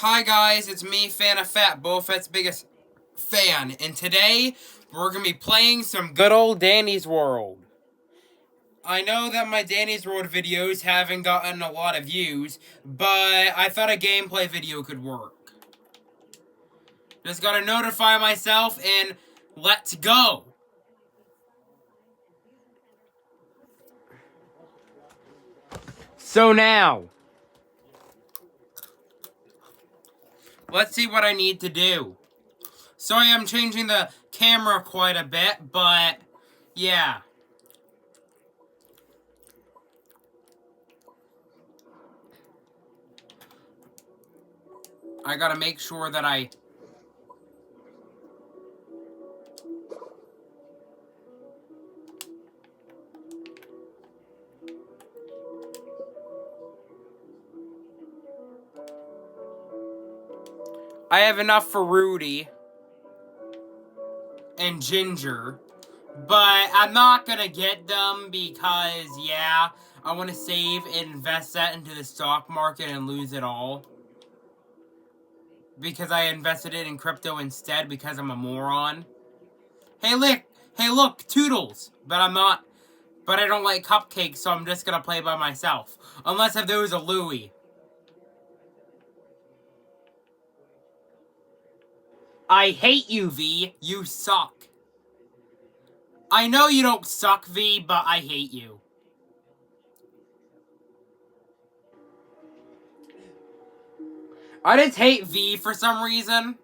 Hi guys, it's me, Fan of Fat, Boba Fett's biggest fan, and today we're gonna be playing some good old Danny's World. I know that my Danny's World videos haven't gotten a lot of views, but I thought a gameplay video could work. Just gotta notify myself and let's go! So now, let's see what I need to do. Sorry I'm changing the camera quite a bit, but yeah. I gotta make sure that I have enough for Rudy and Ginger, but I'm not gonna get them because, yeah, I want to save and invest that into the stock market and lose it all. Because I invested it in crypto instead because I'm a moron. Hey, look, Toodles! But I'm not, but I don't like cupcakes, so I'm just gonna play by myself. Unless if there was a Louie. I hate you, V. You suck. I know you don't suck, V, but I hate you. I just hate V for some reason.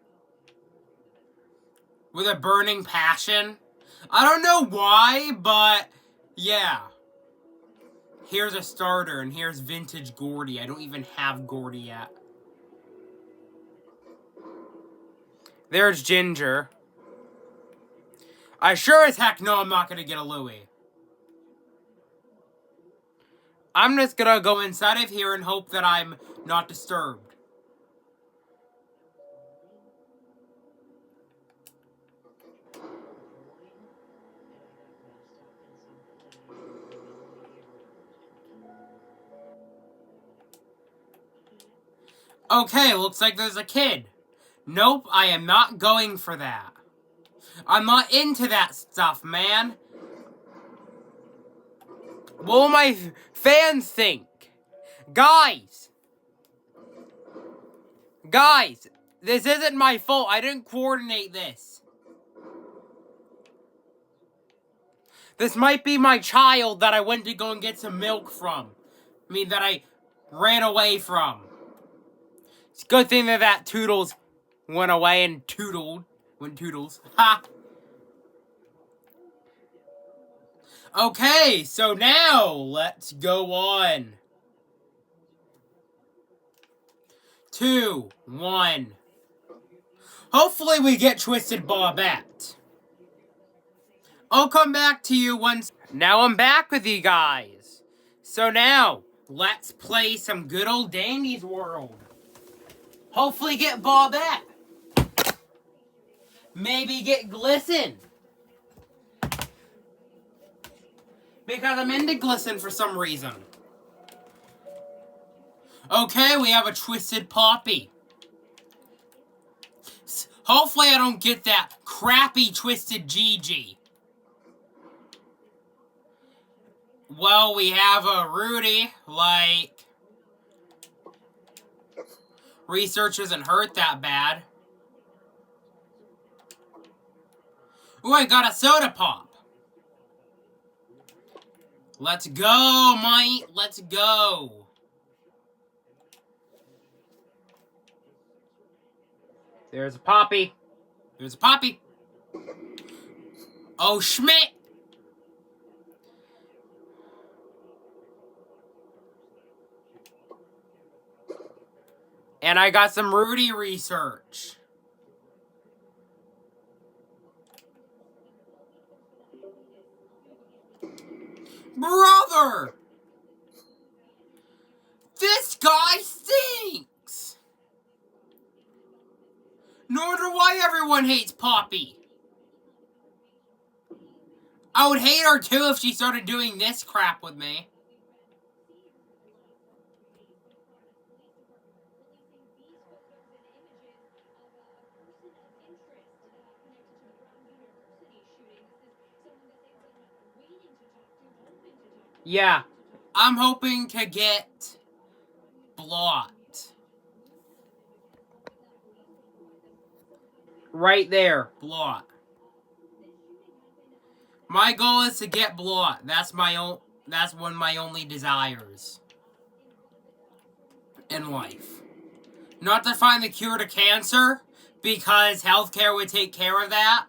With a burning passion. I don't know why, but yeah. Here's a starter, and here's vintage Gordy. I don't even have Gordy yet. There's Ginger. I sure as heck know I'm not going to get a Louie. I'm just going to go inside of here and hope that I'm not disturbed. Okay, looks like there's a kid. Nope, I am not going for that. I'm not into that stuff, man. What will my fans think? Guys, this isn't my fault. I didn't coordinate this. This might be my child that I went to go and get some milk from. I mean, that I ran away from. It's a good thing that Toodles went away and went Toodles. Ha! Okay, so now, let's go on. 2, 1. Hopefully we get Twisted Bobette. I'll come back to you once. Now I'm back with you guys. So now, let's play some good old Danny's World. Hopefully get Bobette. Maybe get Glisten. Because I'm into Glisten for some reason. Okay, we have a Twisted Poppy. Hopefully I don't get that crappy Twisted Gigi. Well, we have a Rudy, like, research isn't hurt that bad. Ooh, I got a Soda Pop. Let's go, mate. Let's go. There's a Poppy. There's a Poppy. Oh, Schmidt. And I got some Rudy research. Brother! This guy stinks! No wonder why everyone hates Poppy. I would hate her too if she started doing this crap with me. Yeah, I'm hoping to get Blot. Right there, Blot. My goal is to get Blot. That's one of my only desires in life. Not to find the cure to cancer, because healthcare would take care of that.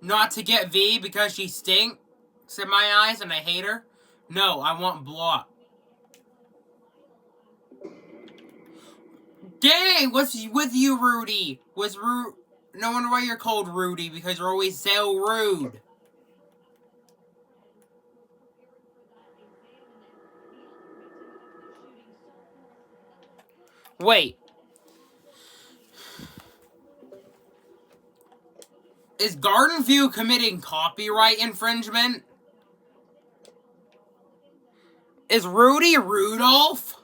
Not to get V, because she stinks in my eyes and I hate her. No, I want Blot. Dang, what's with you, Rudy? No wonder why you're called Rudy, because you're always so rude. Wait. Is Garden View committing copyright infringement? Is Rudy Rudolph?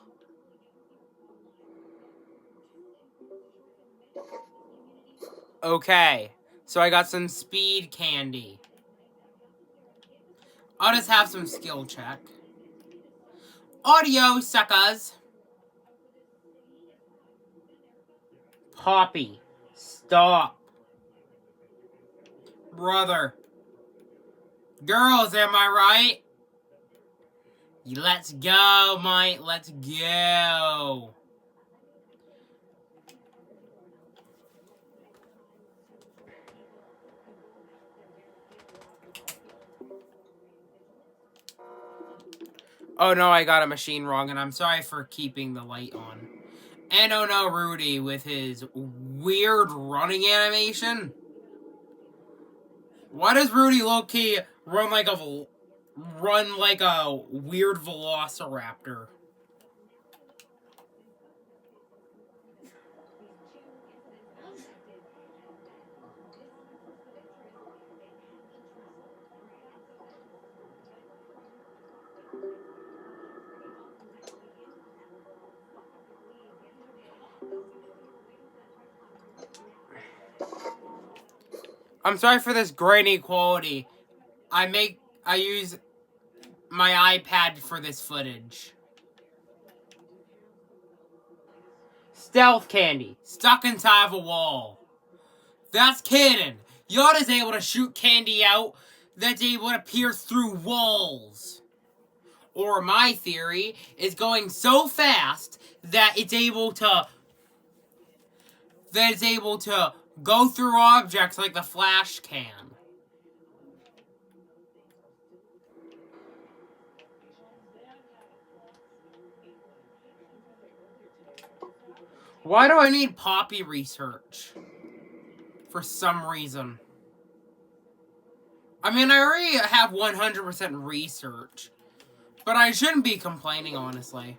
Okay, so I got some speed candy. I'll just have some skill check. Audio, suckers. Poppy, stop. Brother. Girls, am I right? Let's go, mate. Let's go. Oh no, I got a machine wrong, and I'm sorry for keeping the light on. And oh no, Rudy with his weird running animation. Why does Rudy low-key run like a weird velociraptor? I'm sorry for this grainy quality. I use my iPad for this footage. Stealth candy. Stuck inside of a wall. That's canon. Yoda's able to shoot candy out that's able to pierce through walls. Or my theory is going so fast that it's able to go through objects like the Flash can. Why do I need Poppy research? For some reason. I mean, I already have 100% research. But I shouldn't be complaining, honestly.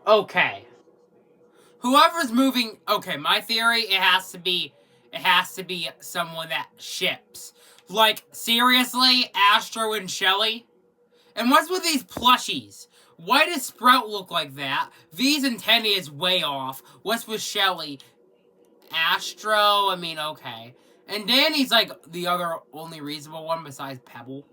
Okay. Whoever's moving... Okay, my theory, it has to be someone that ships. Like, seriously, Astro and Shelly? And what's with these plushies? Why does Sprout look like that? V's antennae is way off. What's with Shelly? Astro, I mean, okay. And Danny's like the only reasonable one besides Pebble.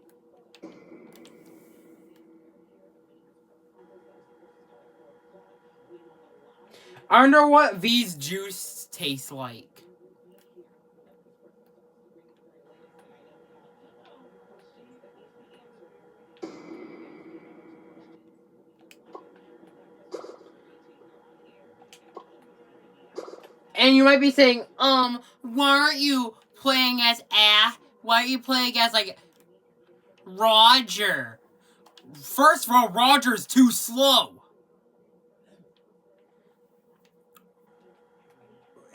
I wonder what V's juice tastes like. And you might be saying, why aren't you playing as why are you playing as, like, Roger? First of all, Roger's too slow.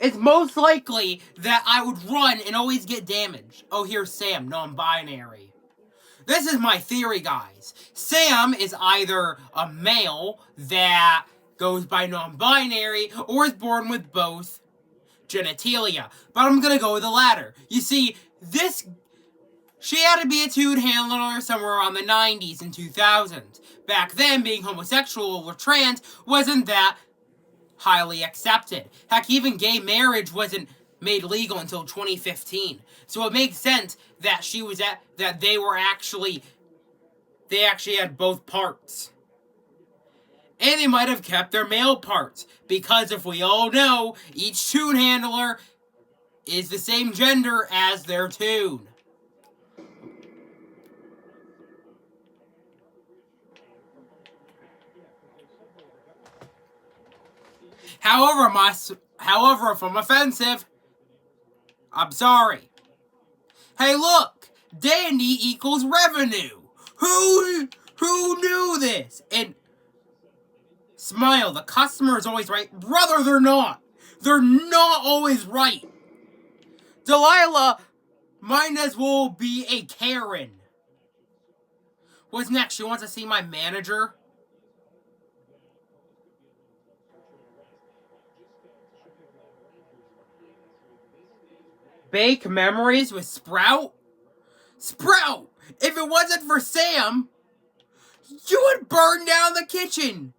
It's most likely that I would run and always get damaged. Oh, here's Sam, non-binary. This is my theory, guys. Sam is either a male that goes by non-binary or is born with both genitalia. But I'm gonna go with the latter. You see, she had to be a toon handler somewhere around the 90s and 2000s. Back then, being homosexual or trans wasn't that highly accepted. Heck, even gay marriage wasn't made legal until 2015. So it makes sense that they actually had both parts. And they might have kept their male parts, because if we all know, each tune handler is the same gender as their tune. However, if I'm offensive, I'm sorry. Hey, look! Dandy equals revenue! Who knew this? And Smile, the customer is always right. Brother, they're not! They're not always right! Delilah might as well be a Karen. What's next? She wants to see my manager? Bake memories with Sprout? Sprout! If it wasn't for Sam, you would burn down the kitchen!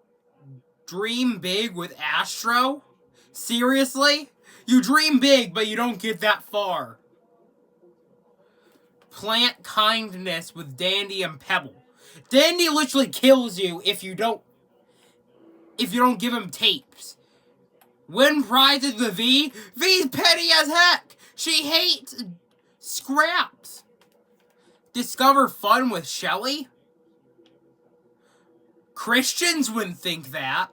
Dream big with Astro? Seriously? You dream big, but you don't get that far. Plant kindness with Dandy and Pebble. Dandy literally kills you if you don't give him tapes. Win prizes with V? V's petty as heck! She hates scraps. Discover fun with Shelly? Christians wouldn't think that.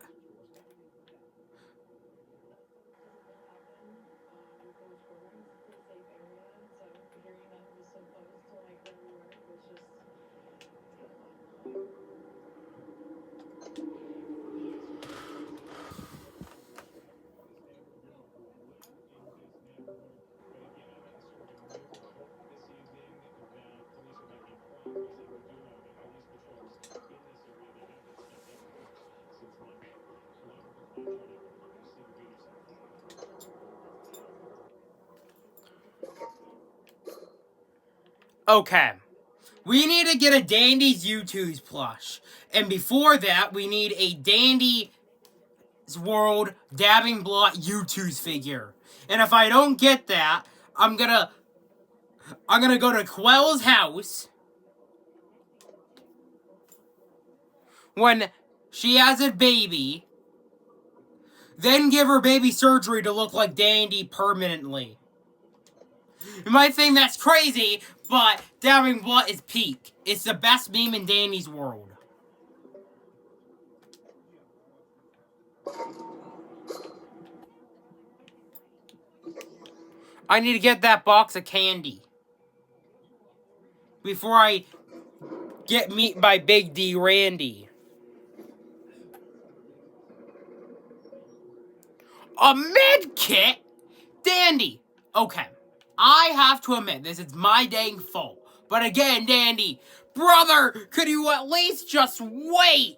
Okay. We need to get a Dandy's U2's plush. And before that, we need a Dandy's World Dabbing Blot U2's figure. And if I don't get that, I'm gonna go to Quell's house when she has a baby, then give her baby surgery to look like Dandy permanently. You might think that's crazy, but Dabbing Blot is peak. It's the best meme in Dandy's world. I need to get that box of candy before I get meat by Big D Randy. A med kit? Dandy. Okay. I have to admit, this is my dang fault. But again, Dandy, brother, could you at least just wait?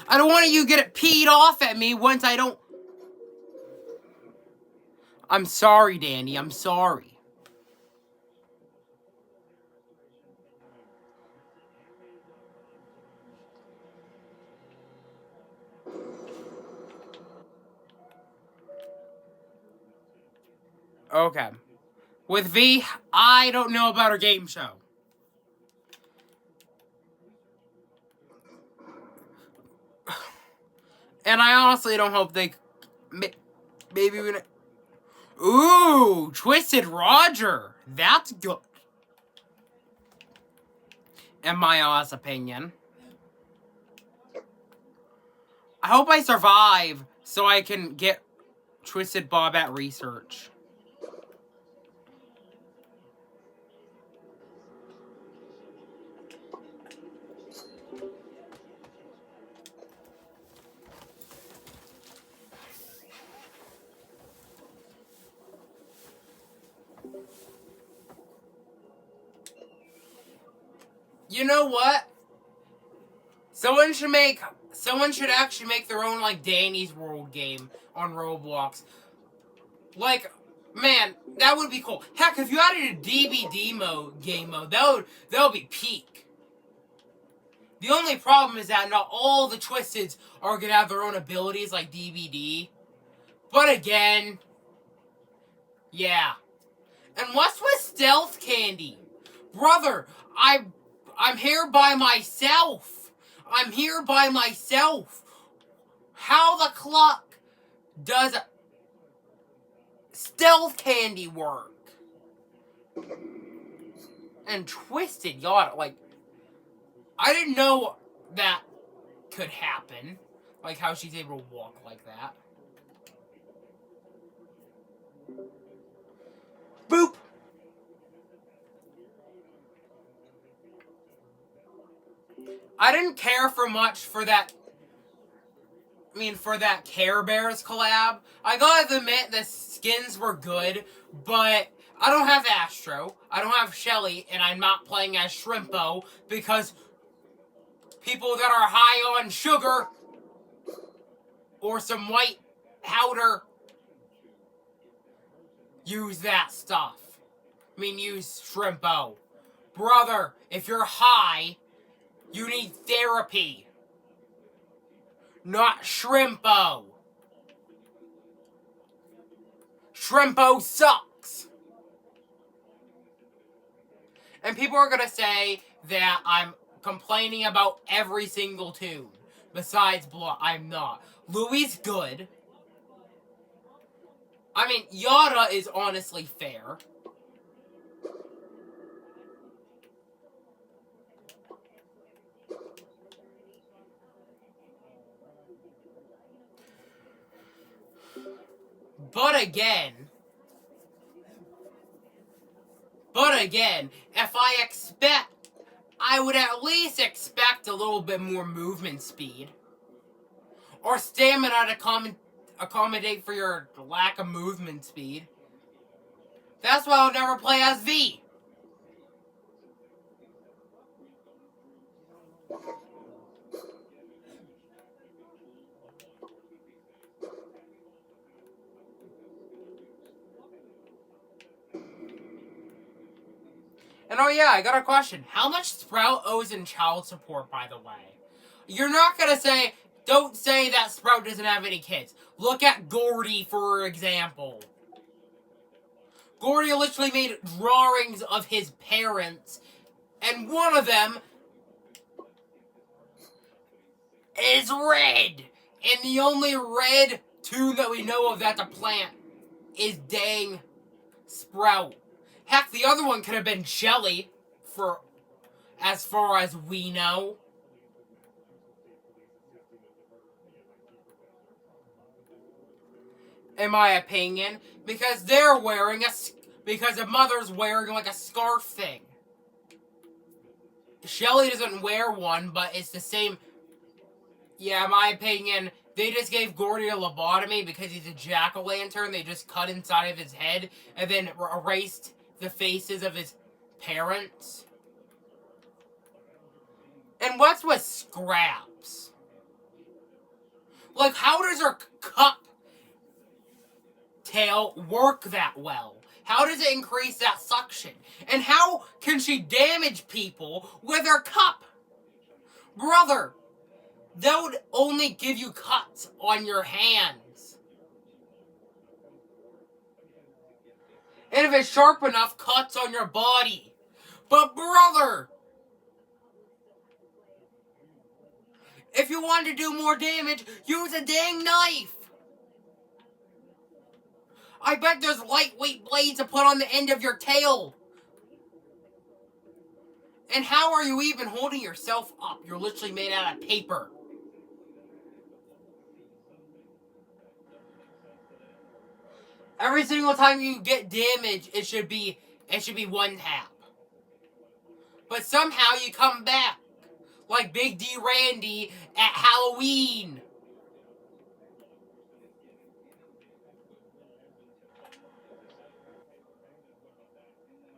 I don't want you to get it peed off at me once I don't... I'm sorry, Dandy, I'm sorry. Okay. With V, I don't know about her game show. And I honestly don't hope they... Maybe we... Ooh, Twisted Roger. That's good. In my honest opinion. I hope I survive so I can get Twisted Bob at research. You know what? Someone should actually make their own, like, Danny's World game on Roblox. Like, man, that would be cool. Heck, if you added a DVD game mode, that would be peak. The only problem is that not all the Twisteds are gonna have their own abilities like DBD. But again, yeah. And what's with Stealth Candy? Brother, I'm here by myself. I'm here by myself. How the clock does Stealth Candy work? And Twisted, y'all, like, I didn't know that could happen. Like how she's able to walk like that. Boop! I didn't care for much for that. For that Care Bears collab. I gotta admit, the skins were good, but I don't have Astro, I don't have Shelly, and I'm not playing as Shrimpo because people that are high on sugar or some white powder use that stuff. Use Shrimpo. Brother, if you're high, you need therapy. Not Shrimpo. Shrimpo sucks. And people are gonna say that I'm complaining about every single tune. Besides Blood, I'm not. Louie's good. Yada is honestly fair. But again, if I would at least expect a little bit more movement speed. Or stamina to accommodate for your lack of movement speed. That's why I'll never play as V. And oh yeah, I got a question. How much Sprout owes in child support, by the way? You're not gonna say, don't say that Sprout doesn't have any kids. Look at Gordy, for example. Gordy literally made drawings of his parents, and one of them is red. And the only red tune that we know of that's a plant is dang Sprout. Heck, the other one could have been Shelly, for as far as we know. In my opinion, because they're wearing because the mother's wearing like a scarf thing. Shelly doesn't wear one, but it's the same. Yeah, in my opinion, they just gave Gordy a lobotomy because he's a jack-o'-lantern. They just cut inside of his head and then erased the faces of his parents. And what's with Scraps? Like, how does her cup tail work that well? How does it increase that suction? And how can she damage people with her cup? Brother, that would only give you cuts on your hands. And if it's sharp enough, cuts on your body. But brother, if you want to do more damage, use a dang knife. I bet there's lightweight blades to put on the end of your tail. And how are you even holding yourself up? You're literally made out of paper. Every single time you get damage, it should be one tap. But somehow you come back. Like Big D Randy at Halloween.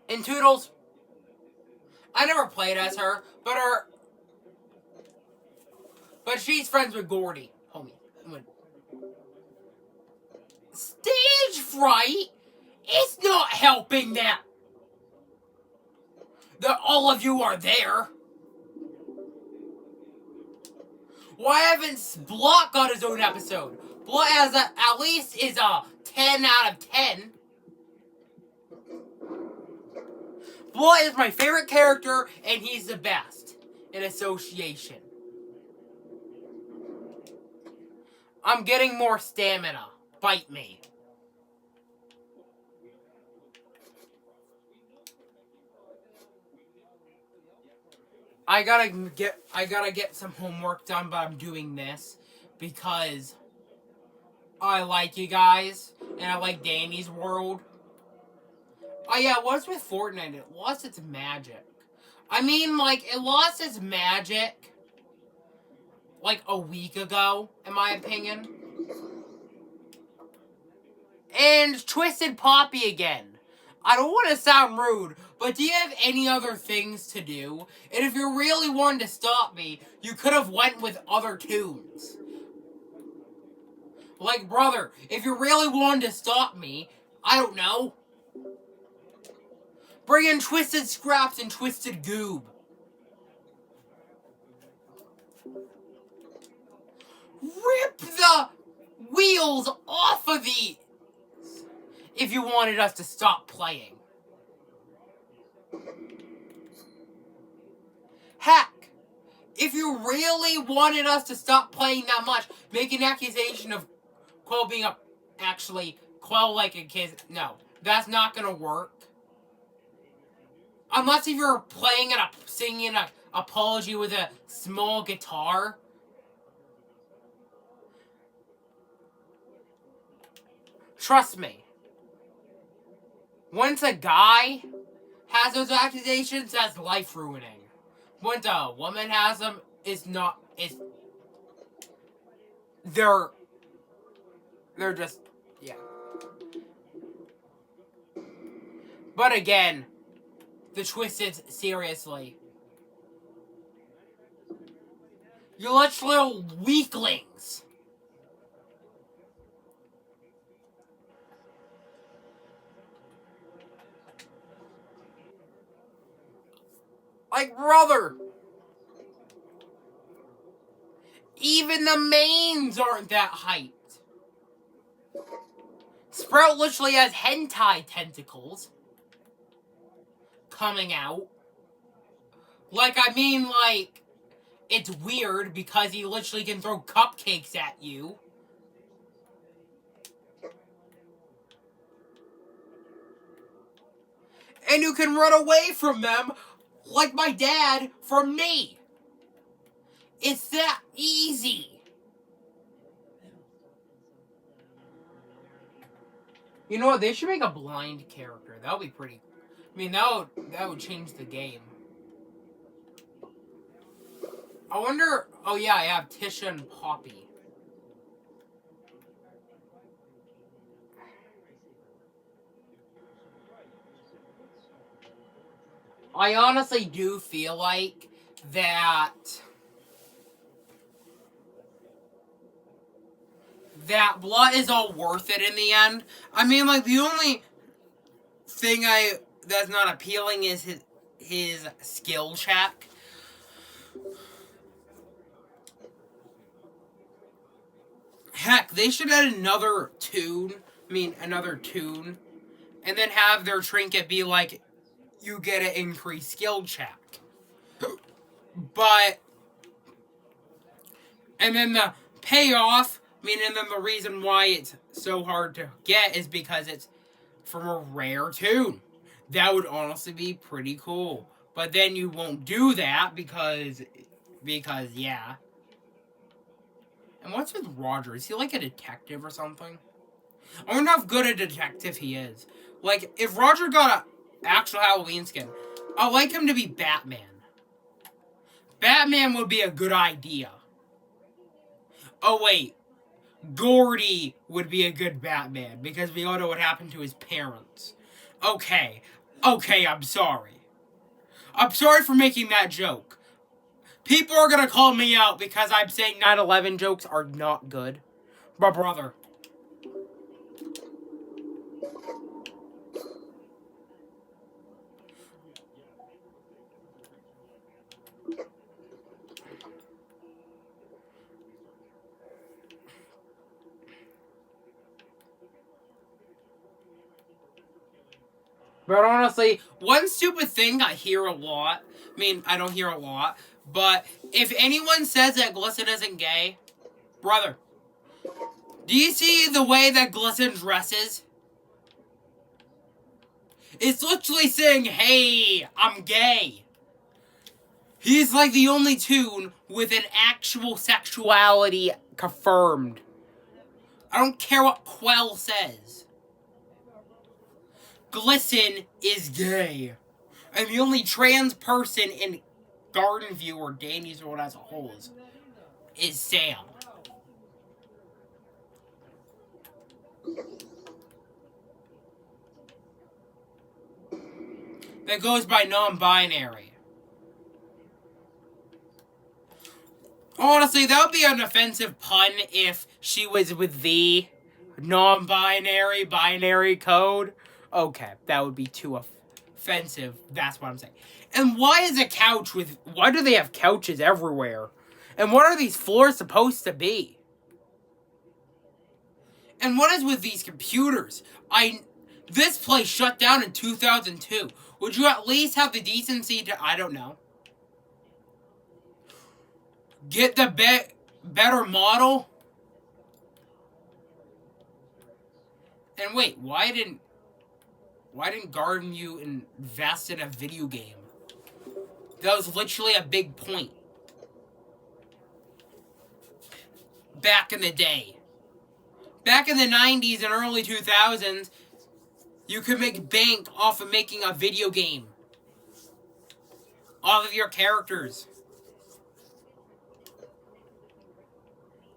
And Toodles, I never played as her, but she's friends with Gordy, homie. Stage fright? It's not helping that all of you are there. Why haven't Block got his own episode? Block has at least is a 10 out of 10. Block is my favorite character, and he's the best in association. I'm getting more stamina. Bite me. I gotta get some homework done, but I'm doing this because I like you guys and I like Danny's World. Oh yeah, what's with Fortnite? It lost its magic. I mean, like, it lost its magic like a week ago, in my opinion. And Twisted Poppy again. I don't want to sound rude, but do you have any other things to do? And if you really wanted to stop me, you could have went with other tunes. Like, brother, if you really wanted to stop me, I don't know. Bring in Twisted Scraps and Twisted Goob. Rip the wheels off of these if you wanted us to stop playing. Heck, if you really wanted us to stop playing that much, make an accusation of Quell being a... Actually, Quell like a kid... No, that's not gonna work. Unless if you're playing and singing an apology with a small guitar. Trust me. Once a guy has those accusations, that's life-ruining. Once a woman has them, it's not... They're just... Yeah. But again, the Twisted, seriously. You're literally weaklings. Like, brother. Even the mains aren't that hyped. Sprout literally has hentai tentacles coming out. Like, I mean, like, it's weird because he literally can throw cupcakes at you. And you can run away from them like my dad from me. It's that easy. You know what? They should make a blind character. That would be pretty... I mean, that would change the game. I wonder... Oh, yeah, I have Tisha and Poppy. I honestly do feel like that Blood is all worth it in the end. I mean, like, the only thing that's not appealing is his skill check. Heck, they should add another tune. And then have their trinket be like, you get an increased skill check. But, and then the payoff, and then the reason why it's so hard to get is because it's from a rare tune. That would honestly be pretty cool. But then you won't do that because yeah. And what's with Roger? Is he like a detective or something? I wonder how good a detective he is. Like, if Roger got an actual Halloween skin, I'd like him to be Batman. Batman would be a good idea. Oh, wait. Gordy would be a good Batman, because we all know what happened to his parents. Okay, I'm sorry. I'm sorry for making that joke. People are gonna call me out because I'm saying 9/11 jokes are not good. But brother... But honestly, one stupid thing I hear a lot, I mean, I don't hear a lot, but if anyone says that Glisten isn't gay, brother, do you see the way that Glisten dresses? It's literally saying, hey, I'm gay. He's like the only toon with an actual sexuality confirmed. I don't care what Quell says. Glisten is gay. And the only trans person in Garden View or Danny's World as a whole is Sam. That goes by non-binary. Honestly, that would be an offensive pun if she was with the non-binary, binary code. Okay, that would be too offensive. That's what I'm saying. And why is a couch with... Why do they have couches everywhere? And what are these floors supposed to be? And what is with these computers? This place shut down in 2002. Would you at least have the decency to... I don't know. Get the better model? And wait, why didn't Garden View invest in a video game? That was literally a big point. Back in the day. Back in the 90s and early 2000s, you could make bank off of making a video game. Off of your characters.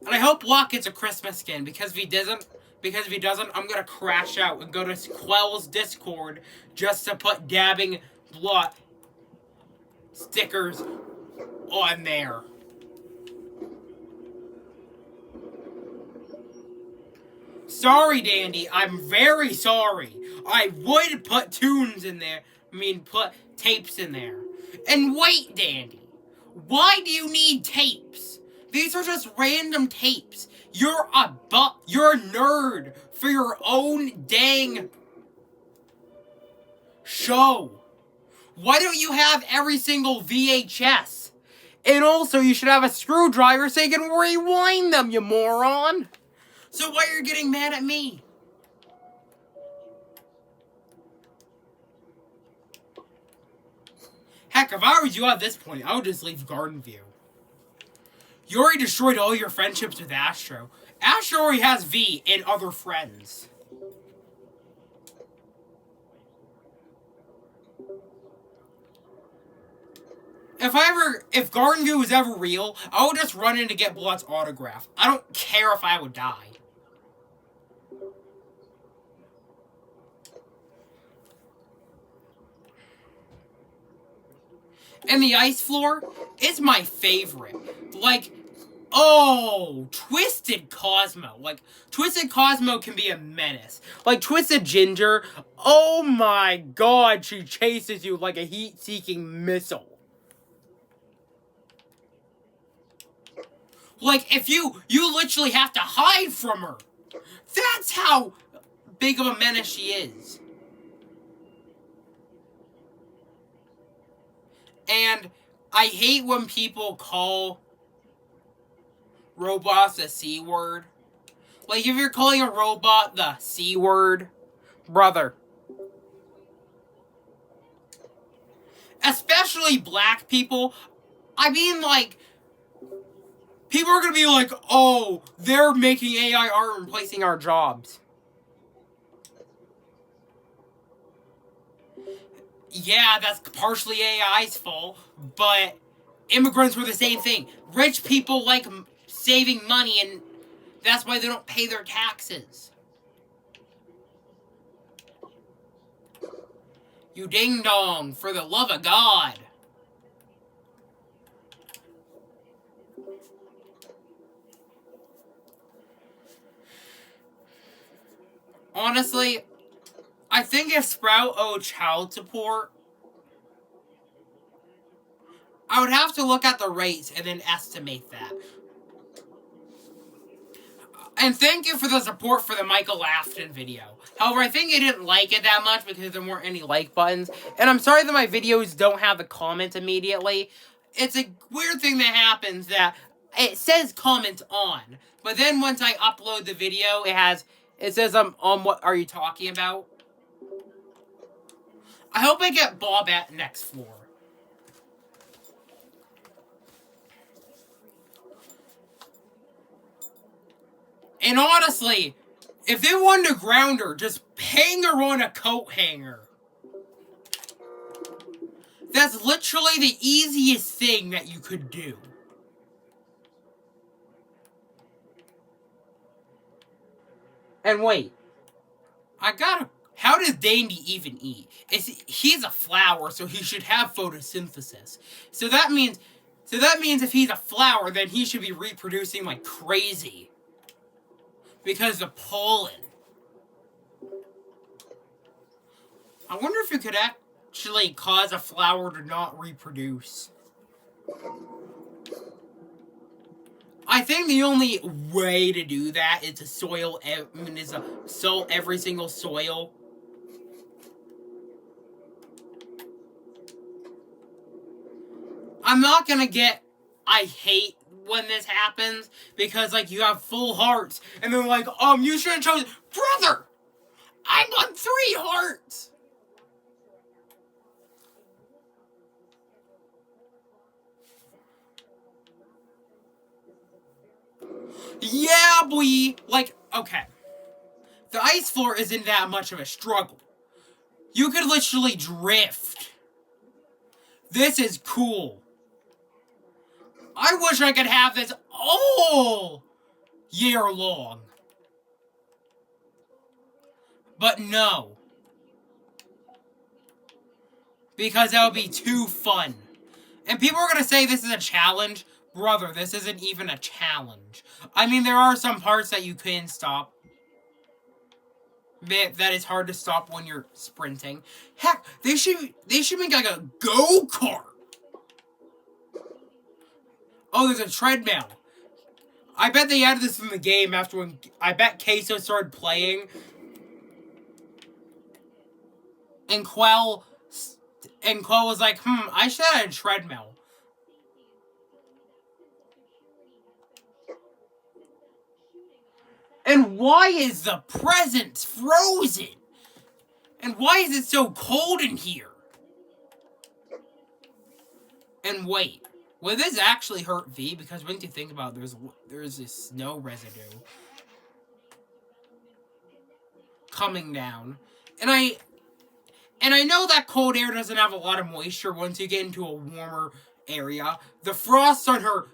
And I hope Locke gets a Christmas skin, because if he doesn't, I'm gonna crash out and go to Quell's Discord just to put dabbing blood stickers on there. Sorry, Dandy. I'm very sorry. I would put tunes in there. Put tapes in there. And wait, Dandy. Why do you need tapes? These are just random tapes. You're a nerd for your own dang show. Why don't you have every single VHS? And also, you should have a screwdriver so you can rewind them, you moron. So why are you getting mad at me? Heck, if I was you at this point, I would just leave Garden View. You already destroyed all your friendships with Astro. Astro already has V and other friends. If Garden View was ever real, I would just run in to get Blood's autograph. I don't care if I would die. And the ice floor is my favorite. Like, oh, Twisted Cosmo. Like, Twisted Cosmo can be a menace. Like, Twisted Ginger, oh my god, she chases you like a heat-seeking missile. Like, if you literally have to hide from her. That's how big of a menace she is. And I hate when people call robots the C word. Like, if you're calling a robot the C word, brother. Especially black people. I mean, like, people are gonna be like, oh, they're making AI art and replacing our jobs. Yeah, that's partially AI's fault, but immigrants were the same thing. Rich people like saving money, and that's why they don't pay their taxes. You ding-dong, for the love of God. Honestly, I think if Sprout owed child support, I would have to look at the rates and then estimate that. And thank you for the support for the Michael Afton video. However, I think you didn't like it that much because there weren't any like buttons. And I'm sorry that my videos don't have the comments immediately. It's a weird thing that happens that it says comments on. But then once I upload the video, it says on what are you talking about. I hope I get Bob at next floor. And honestly, if they wanted to ground her, just hang her on a coat hanger. That's literally the easiest thing that you could do. And wait, how does Dandy even eat? He's a flower, so he should have photosynthesis. So that means if he's a flower, then he should be reproducing like crazy. Because of pollen. I wonder if you could actually cause a flower to not reproduce. I think the only way to do that is to soil every single soil. I'm not gonna I hate when this happens because like you have full hearts and they're like, you should have chosen brother. I got 3 hearts. Yeah, boy. Like, okay. The ice floor isn't that much of a struggle. You could literally drift. This is cool. I wish I could have this all year long. But no. Because that would be too fun. And people are going to say this is a challenge. Brother, this isn't even a challenge. I mean, there are some parts that you can stop. That is hard to stop when you're sprinting. Heck, they should make like a go-kart. Oh, there's a treadmill. I bet they added this in the game after when I bet Queso started playing. And Quell was like, I should have a treadmill. And why is the presents frozen? And why is it so cold in here? And wait, will this actually hurt V? Because when you think about it, there's this snow residue coming down. And I know that cold air doesn't have a lot of moisture once you get into a warmer area. The frost on her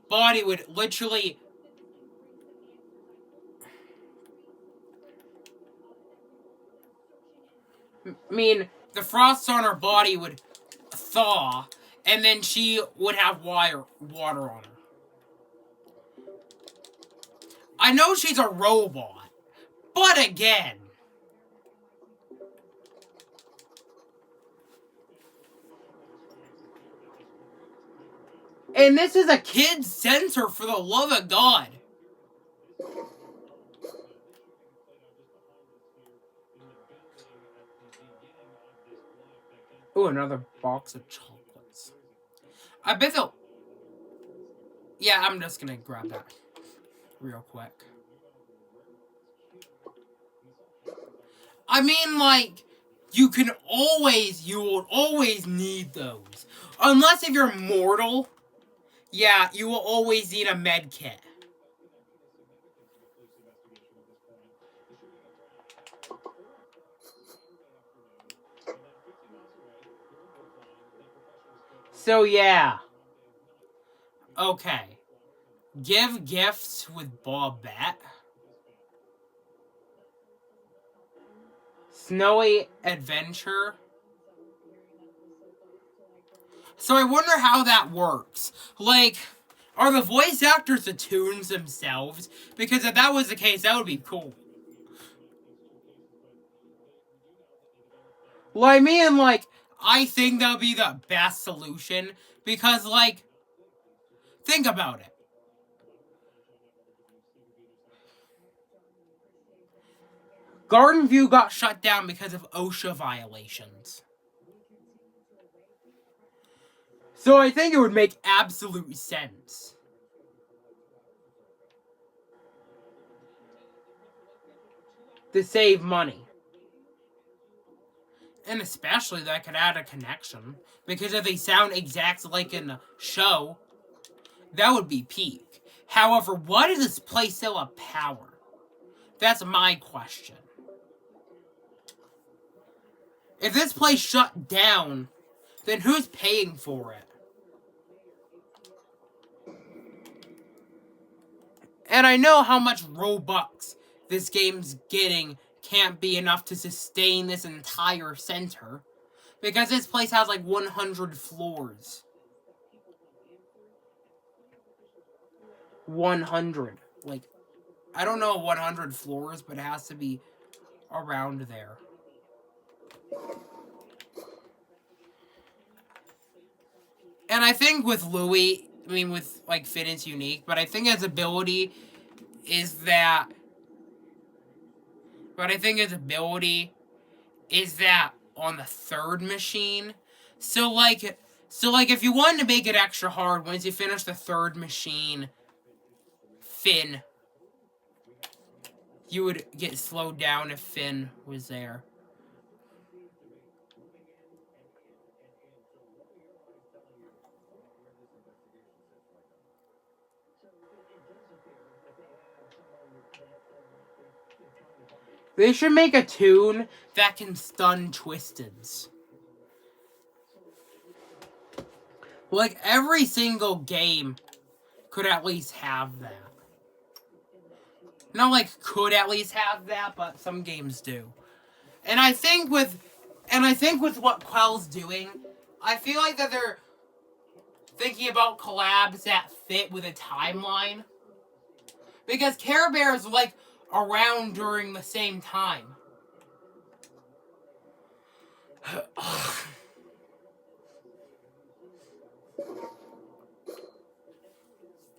body would literally... the frost on her body would thaw, and then she would have water on her. I know she's a robot, but again... And this is a kid's sensor, for the love of God. Ooh, another box of chocolates. I bet they'll... Yeah, I'm just gonna grab that real quick. I mean, like, you will always need those. Unless if you're mortal, yeah, you will always need a med kit. So, yeah. Okay. Give gifts with Bobette. Snowy Adventure. So I wonder how that works. Like, are the voice actors the tunes themselves? Because if that was the case, that would be cool. Well, I mean, like, I think that would be the best solution. Because, like, think about it. Garden View got shut down because of OSHA violations. So I think it would make absolute sense. To save money. And especially that could add a connection. Because if they sound exactly like in a show, that would be peak. However, why does this place still have power? That's my question. If this place shut down, then who's paying for it? And I know how much Robux this game's getting can't be enough to sustain this entire center. Because this place has like 100 floors. 100. Like, I don't know 100 floors, but it has to be around there. And I think with Louis, I mean with like Finn it's unique, but I think his ability is that on the third machine. So like if you wanted to make it extra hard, once you finish the third machine, Finn, you would get slowed down if Finn was there. They should make a tune that can stun Twisteds. Like, every single game could at least have that. Not like could at least have that, but some games do. And I think with what Quell's doing, I feel like that they're thinking about collabs that fit with a timeline. Because Care Bear's like around during the same time.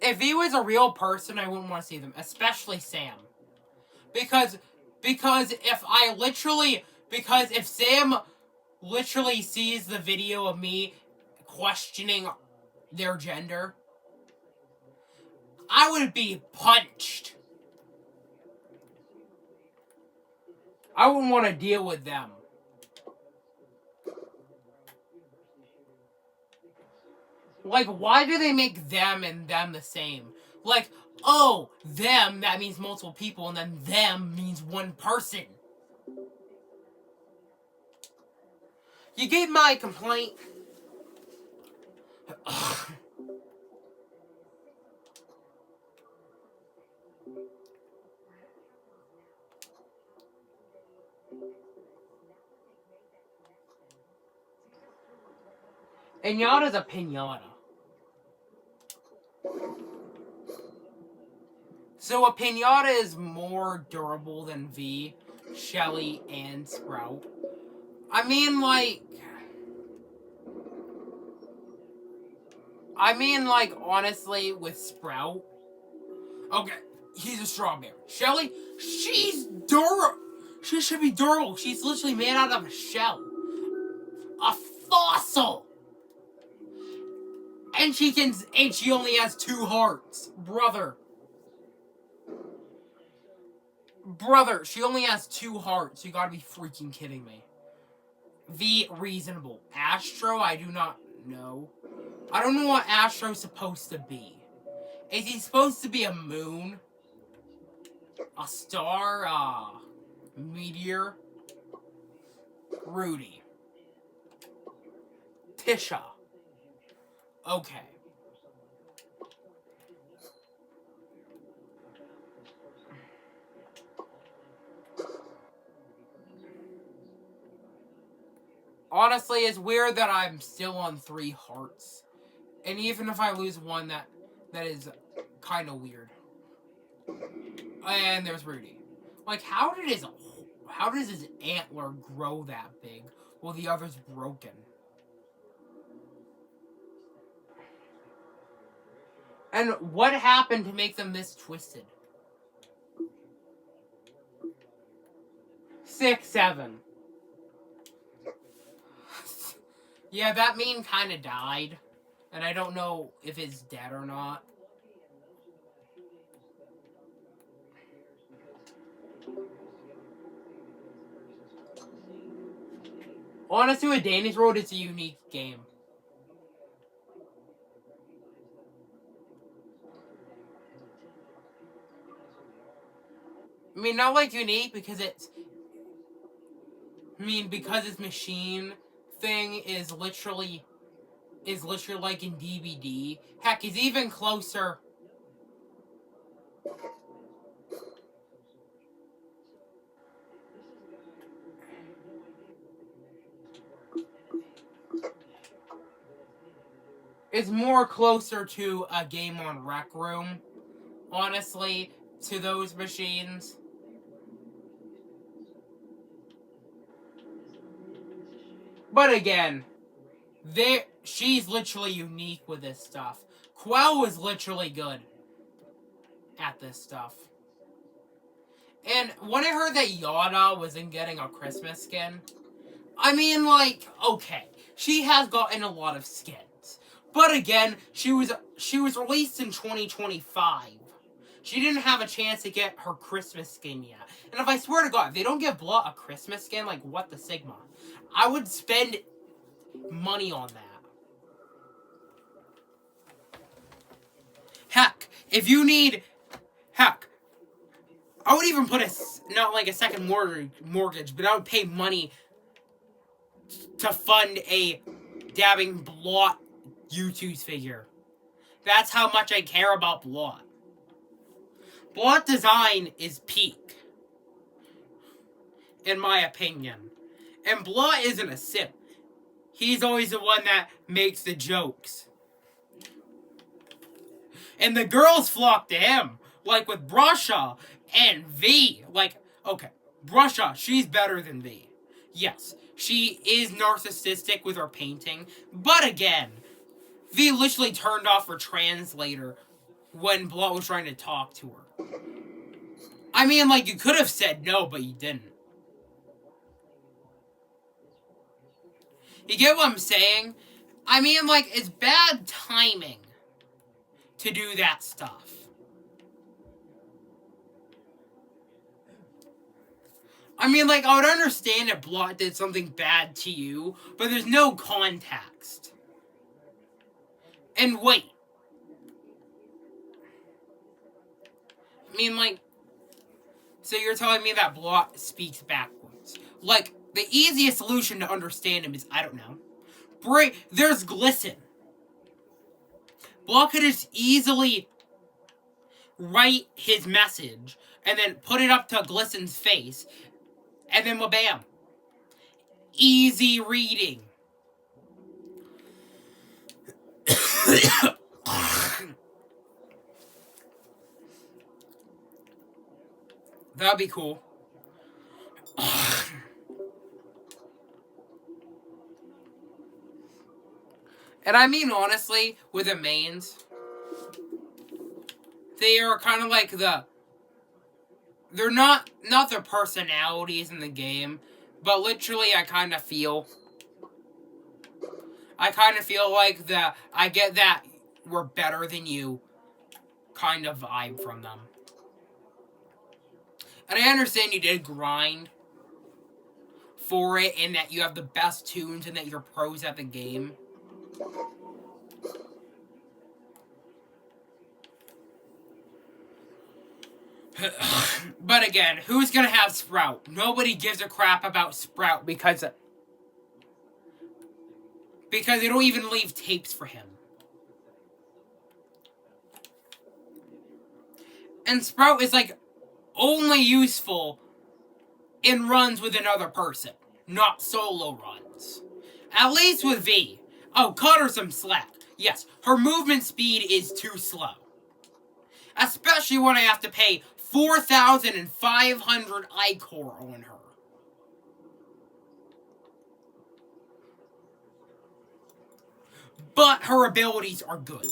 If he was a real person, I wouldn't want to see them, especially Sam. Because if Sam literally sees the video of me questioning their gender, I would be punched. I wouldn't want to deal with them. Like, why do they make them and them the same? Like, oh, them, that means multiple people, and then them means one person. You get my complaint? And Yada's a pinata. So a pinata is more durable than V, Shelly, and Sprout. I mean, honestly, with Sprout. Okay, he's a strawberry. Shelly, she's durable. She should be durable. She's literally made out of a shell. A fossil! And she only has 2 hearts. Brother, she only has 2 hearts. You gotta be freaking kidding me. V, reasonable. Astro, I do not know. I don't know what Astro's supposed to be. Is he supposed to be a moon? A star? Meteor? Rudy. Tisha. Okay. Honestly, it's weird that I'm still on 3 hearts. And even if I lose one, that is kind of weird. And there's Rudy. Like, how does his antler grow that big while the other's broken? And what happened to make them this twisted? 6, 7. Yeah, that meme kind of died. And I don't know if it's dead or not. Honestly, with Danny's Road, it's a unique game. I mean, not like unique because it's... I mean, because its machine thing is literally like in DVD. Heck, it's even closer. It's more closer to a game on Rec Room, honestly, to those machines. But again, she's literally unique with this stuff. Quell was literally good at this stuff. And when I heard that Yada wasn't getting a Christmas skin, I mean, like, okay, she has gotten a lot of skins. But again, she was released in 2025. She didn't have a chance to get her Christmas skin yet. And if I swear to God, if they don't give Blah a Christmas skin, like, what the Sigma? I would spend money on that. Heck, if you need... Heck, I would even put not like a second mortgage, but I would pay money to fund a dabbing Blot YouTube figure. That's how much I care about Blot. Blot design is peak, in my opinion. And Blot isn't a simp. He's always the one that makes the jokes. And the girls flock to him. Like with Brusha and V. Like, okay, Brusha, she's better than V. Yes, she is narcissistic with her painting. But again, V literally turned off her translator when Blot was trying to talk to her. I mean, like, you could have said no, but you didn't. You get what I'm saying? I mean, like, it's bad timing to do that stuff. I mean, like, I would understand if Blot did something bad to you, but there's no context. And wait. I mean, like, so you're telling me that Blot speaks backwards. Like, the easiest solution to understand him is, I don't know. There's Glisten. Blot could just easily write his message and then put it up to Glisten's face. And then, bam. Easy reading. That'd be cool. And I mean, honestly, with the mains, they are kind of like they're not their personalities in the game, but literally I kind of feel like that I get that we're better than you kind of vibe from them. And I understand you did grind for it and that you have the best tunes and that you're pros at the game. But again, who's gonna have Sprout? Nobody gives a crap about Sprout because they don't even leave tapes for him. And Sprout is like only useful in runs with another person, not solo runs. At least with V. Oh, cut her some slack. Yes, her movement speed is too slow. Especially when I have to pay 4,500 Ichor on her. But her abilities are good.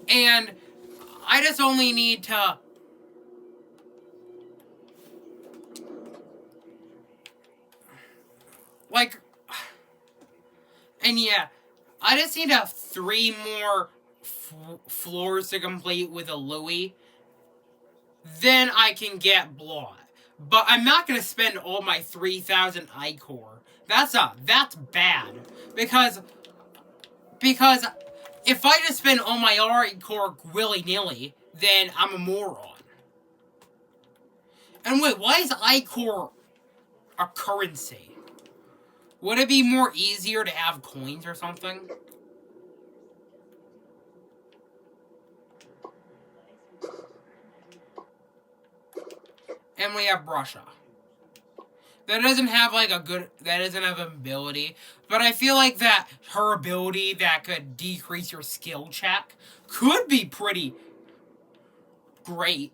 And I just only need to... Like... And yeah, I just need 3 more floors to complete with a Louis. Then I can get Blot. But I'm not going to spend all my 3,000 Ichor. That's bad. Because if I just spend all my Ichor willy-nilly, then I'm a moron. And wait, why is Ichor a currency? Would it be more easier to have coins or something? And we have Brusha. That doesn't have like that doesn't have an ability. But I feel like that her ability that could decrease your skill check could be pretty great.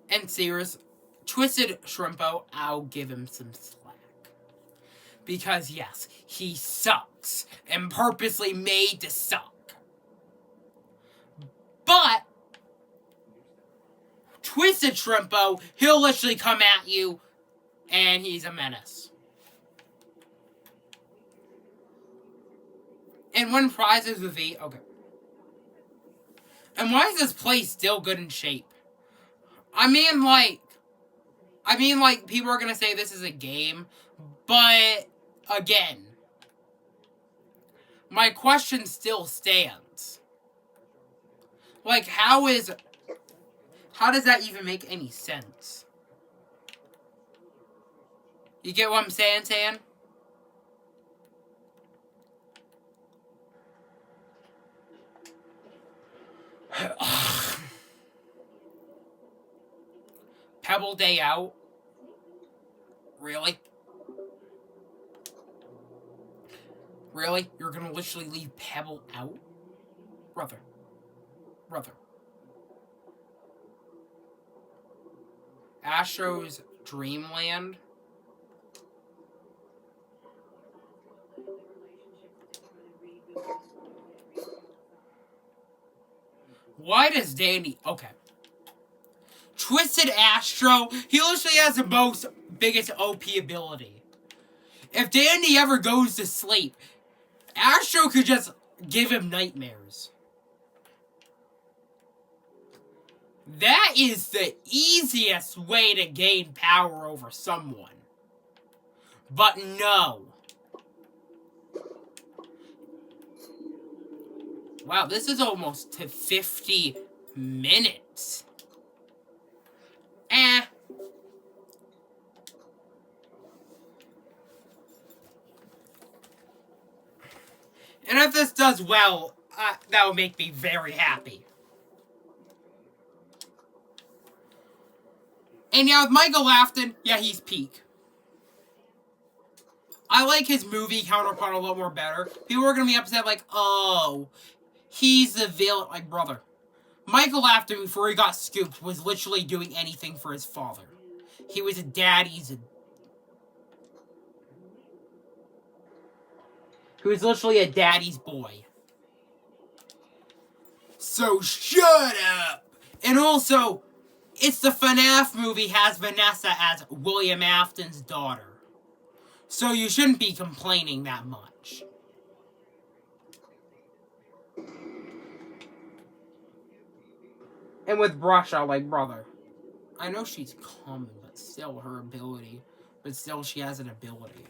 And serious, Twisted Shrimpo, I'll give him some slack. Because yes, he sucks. And purposely made to suck. But Twisted Shrimpo, he'll literally come at you, and he's a menace. And win prizes with V. Okay. And why is this place still good in shape? I mean, people are gonna say this is a game, but again, my question still stands. Like, how does that even make any sense? You get what I'm saying, Tan? Pebble Day out? Really? Really? You're gonna literally leave Pebble out? Brother. Astro's Dreamland? Why does Dandy... Okay. Twisted Astro, he literally has the biggest OP ability. If Dandy ever goes to sleep, Astro could just give him nightmares. That is the easiest way to gain power over someone. But no. Wow, this is almost to 50 minutes. And if this does well, that would make me very happy. And yeah, with Michael Afton, yeah, he's peak. I like his movie counterpart a lot more better. People are going to be upset like, oh, he's the villain. Like, brother. Michael Afton, before he got scooped, was literally doing anything for his father. He was a daddy's... He was literally a daddy's boy. So shut up! And also, it's the FNAF movie has Vanessa as William Afton's daughter. So you shouldn't be complaining that much. And with Brusha, like, brother. I know she's common, but still her ability. But still she has an ability.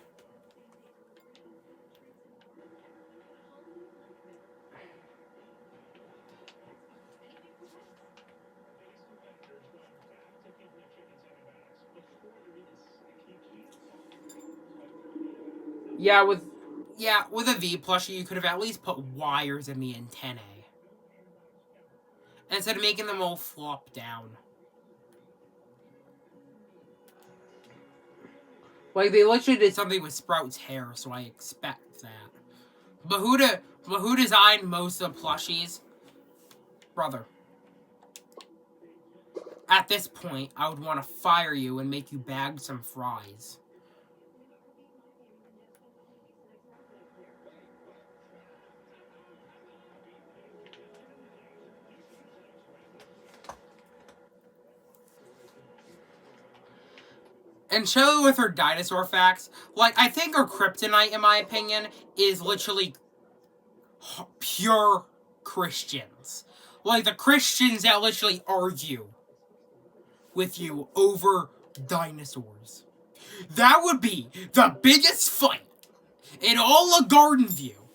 Yeah, with a V plushie, you could have at least put wires in the antennae. Instead of making them all flop down. Like, they literally did something with Sprout's hair, so I expect that. But who designed most of the plushies? Brother. At this point, I would want to fire you and make you bag some fries. And Shelly with her dinosaur facts, like, I think her kryptonite, in my opinion, is literally pure Christians. Like, the Christians that literally argue with you over dinosaurs. That would be the biggest fight in all of Garden View.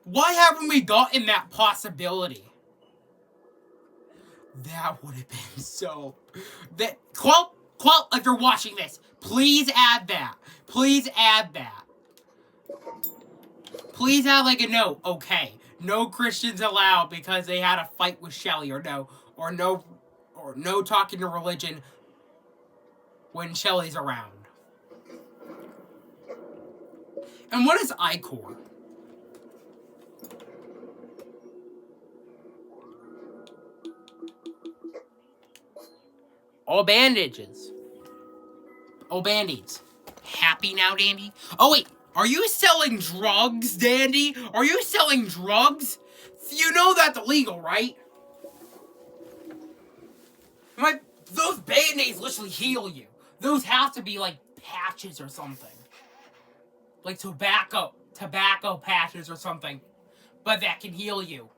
Why haven't we gotten that possibility? That would have been so... Quote, if you're watching this, please add that. Please add that. Please add, like, a note. Okay, no Christians allowed because they had a fight with Shelly, or no talking to religion when Shelly's around. And what is I-Core? All bandages. Oh, Band-Aids. Happy now, Dandy? Oh, wait. Are you selling drugs, Dandy? Are you selling drugs? You know that's illegal, right? Those Band-Aids literally heal you. Those have to be, like, patches or something. Like tobacco patches or something. But that can heal you.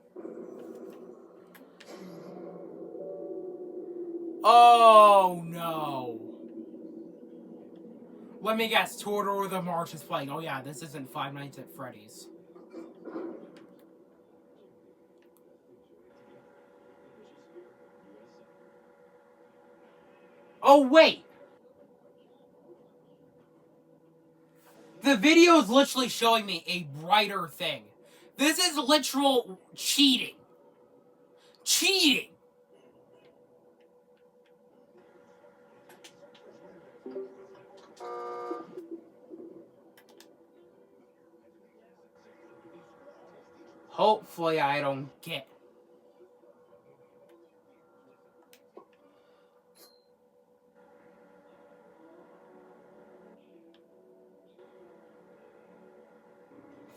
Oh, no. Let me guess, Tour de March is playing. Oh yeah, this isn't Five Nights at Freddy's. Oh wait! The video is literally showing me a brighter thing. This is literal cheating. Cheating! Hopefully I don't get...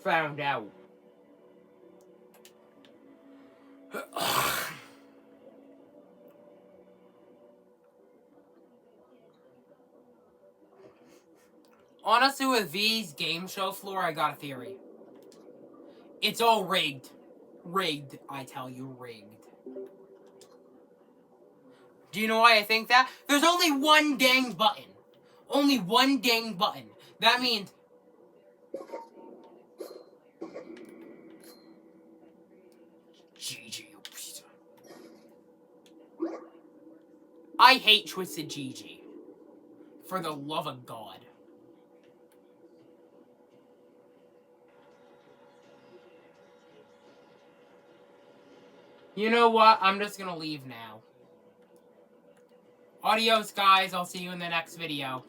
found out. Honestly, with V's game show floor, I got a theory. It's all rigged. Rigged, I tell you, rigged. Do you know why I think that? There's only one dang button. Only one dang button. That means... GG, you piece of... I hate Twisted GG. For the love of God. You know what? I'm just gonna leave now. Adios, guys. I'll see you in the next video.